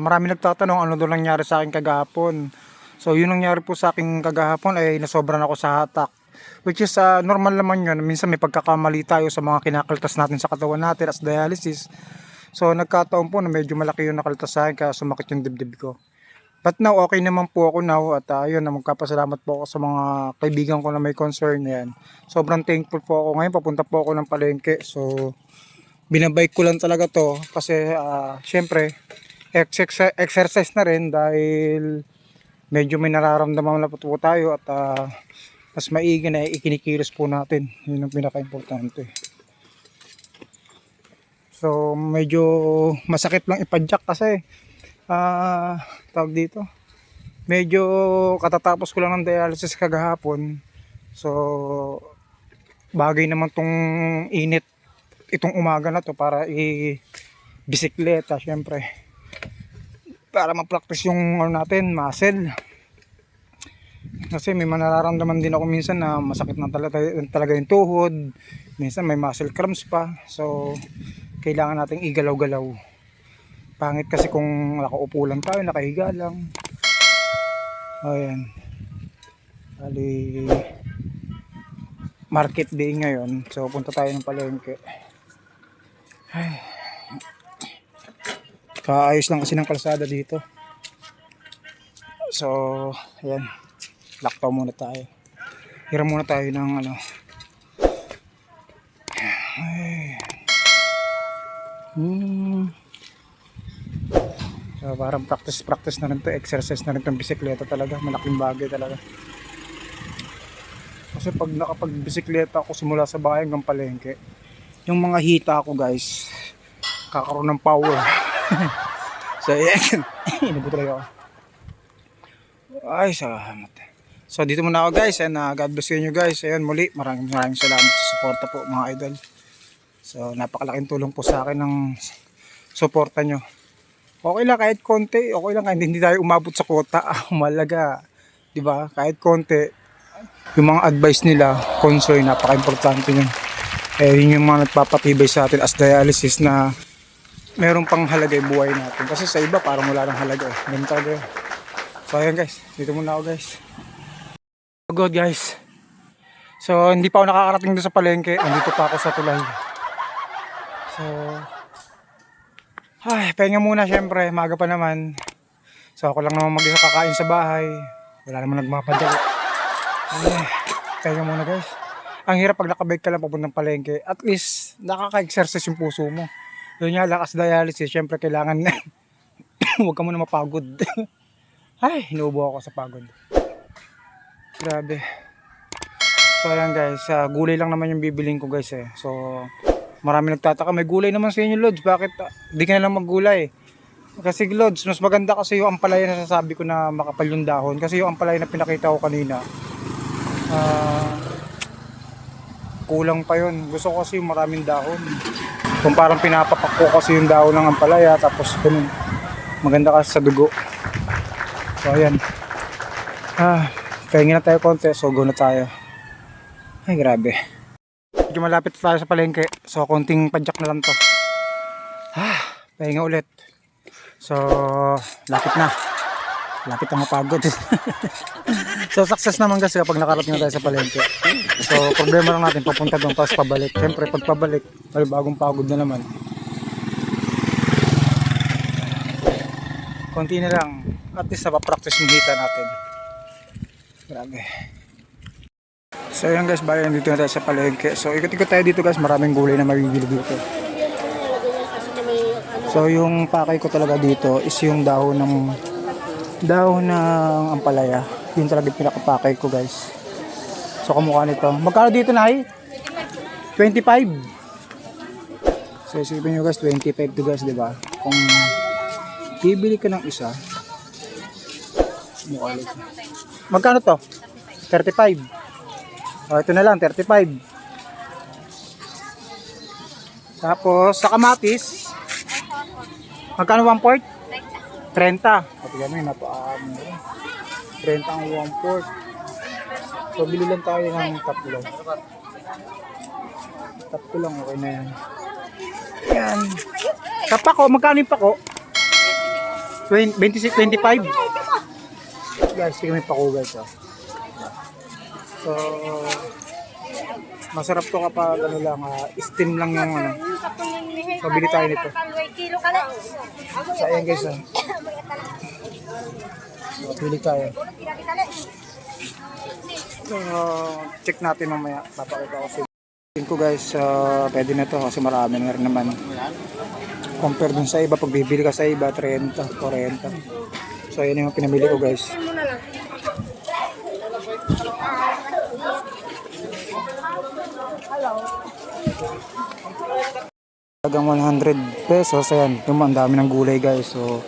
Marami nagtatanong ano daw nangyari sa akin kagahapon. So yun nangyari po sa akin kagahapon ay nasobran ako sa hatak. Which is normal naman yun. Minsan may pagkakamali tayo sa mga kinakaltas natin sa katawan natin as dialysis. So nagkataon po na medyo malaki yung nakaltas sa akin kaya sumakit yung dibdib ko. But now okay naman po ako now at ayun na magpapasalamat po ako sa mga kaibigan ko na may concern yan. Sobrang thankful po ako ngayon, papunta po ako ng palengke. So binabike ko lang talaga to kasi syempre exercise na rin dahil medyo may nararamdaman na po tayo at mas maigi na ikinikilos po natin. Yun ang pinaka-importante. So medyo masakit lang ipadyak kasi tawag dito, medyo katatapos ko lang ng dialysis kagahapon. So bagay naman tong init itong umaga na to para i-bisikleta syempre, para ma-practice yung natin muscle. Kasi may nararamdaman din ako minsan na masakit na talaga yung tuhod. Minsan may muscle cramps pa. So kailangan nating igalaw-galaw. Pangit kasi kung nakaupo lang tayo, nakahiga lang. Ayan. Bali market day ngayon. So punta tayo ng palengke. Ay. Kaayos lang kasi ng kalsada dito. So ayan, laktaw muna tayo. Hiram muna tayo ng ano. So parang practice na rin to, exercise na rin tong bisikleta talaga. Malaking bagay talaga. Kasi pag nakapagbisikleta ako simula sa bahay hanggang palengke, yung mga hita ko guys, kakaroon ng power. So yan. Inabot talaga ako. Ay salamat. So dito muna ako guys, and God bless you guys. Ayun muli, maraming salamat sa suporta po mga idol. So napakalaking tulong po sa akin ng suporta nyo. Okay lang kahit konti, okay lang kahit hindi tayo umabot sa quota. Malaga, di ba? Kahit konti, yung mga advice nila, concern, napaka-importante yun. Yun yung mga nagpapatibay sa atin as dialysis na meron pang halaga yung buhay natin. Kasi sa iba parang wala nang halaga. Ganun talaga yun. So ayan guys, dito muna ako guys. Good guys. So hindi pa ako nakakarating doon sa palengke. Nandito pa ako sa tulay. So ay, pahinga muna syempre, maga pa naman. So ako lang naman mag-isa kakain sa bahay. Wala naman nagmapadali. Ay, pahinga muna guys. Ang hirap pag nakabike ka lang papuntang palengke. At least nakaka-exercise yung puso mo. Yun nga, lakas dialysis, syempre kailangan huwag ka muna mapagod. Ay, inuubo ako sa pagod. Grabe. So ayan guys, gulay lang naman yung bibiling ko guys eh. So marami nagtataka, may gulay naman sa inyo Lods, bakit di ka na lang maggulay? Kasi Lods, mas maganda kasi yung ampalaya na sasabi ko na makapal yung dahon. Kasi yung ampalaya na pinakita ko kanina, kulang pa yun. Gusto ko kasi yung maraming dahon. Kung parang pinapapak ko kasi yung dahon ng ampalaya, tapos ganun, maganda kasi sa dugo. So ayan, pahinga na tayo konti, so go na tayo. Ay grabe, medyo malapit tayo sa palengke, so konting padyak na lang to. Pahinga ulit. So lapit na mapagod. So success naman kasi kapag nakarating na tayo sa palengke. So problema lang natin papunta doon tapos pabalik. Siyempre pag pabalik ay bagong pagod na naman. Konti na lang, at least napapractice yung hita natin. Grabe. So ayan guys, bali nandito na tayo sa palengke. So ikot-ikot tayo dito guys, maraming gulay na mabibili dito. So yung pakay ko talaga dito is yung dahon ng ampalaya. Yun talaga yung pinakapakay ko guys. So kamukha nito. Magkano dito na 25. So isipin nyo guys, 25 to guys, diba? Kung bibili ka ng isa, magkano to? 35. O ito na lang, 35. Tapos sa kamatis, magkano 1 quart? 30. Pati gano'n, 30 ang 1 quart. So bili lang tayo ng tatlo. Tatlo lang, okay na yan. Yan. Sa pako, magkano yung pako? 26, 25. Guys, tingnan mo yung pako guys. Oh. So, masarap to kapag ano lang, steam lang yung ano. So, bili tayo nito. So, ayan guys. So, bili tayo. So, check natin mamaya. Papakita ko sa tingin ko guys, pwede na to kasi marami na rin naman. Compare dun sa iba, pag bibili ka sa iba, 30, 40. So, ayan yung pinamili ko guys. Hanggang 100 pesos, ayan, yung ang dami ng gulay guys. So,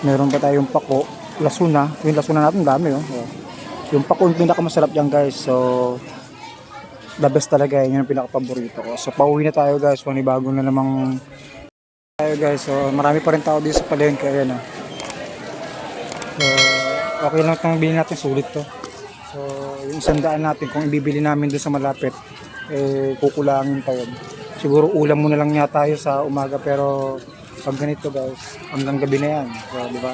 meron pa tayong pako, lasuna. Yung lasuna natin, dami oh. Yung pako yung pinakamasarap dyan guys. So, the best talaga, yun yung pinaka-paborito ko. So, pauwi na tayo guys. Bago na namang tayo guys. So, marami pa rin tao dito sa palengke. Ayan oh. So, okay lang itong bilhin natin, sulit to. So, yung 100 natin, kung ibibili namin doon sa malapit, kukulangin pa yun. Siguro ulam muna lang niya tayo sa umaga, pero pag ganito guys, hanggang gabi na yan. So, di ba?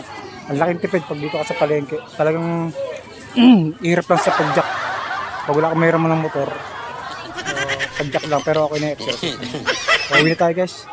Ang laking tipid pag dito ka sa palengke. Talagang hirap lang sa pag-jack. Pag wala kang mayroon mo ng motor, pag-jack lang, pero okay na yung exercise. So, uwi na tayo guys.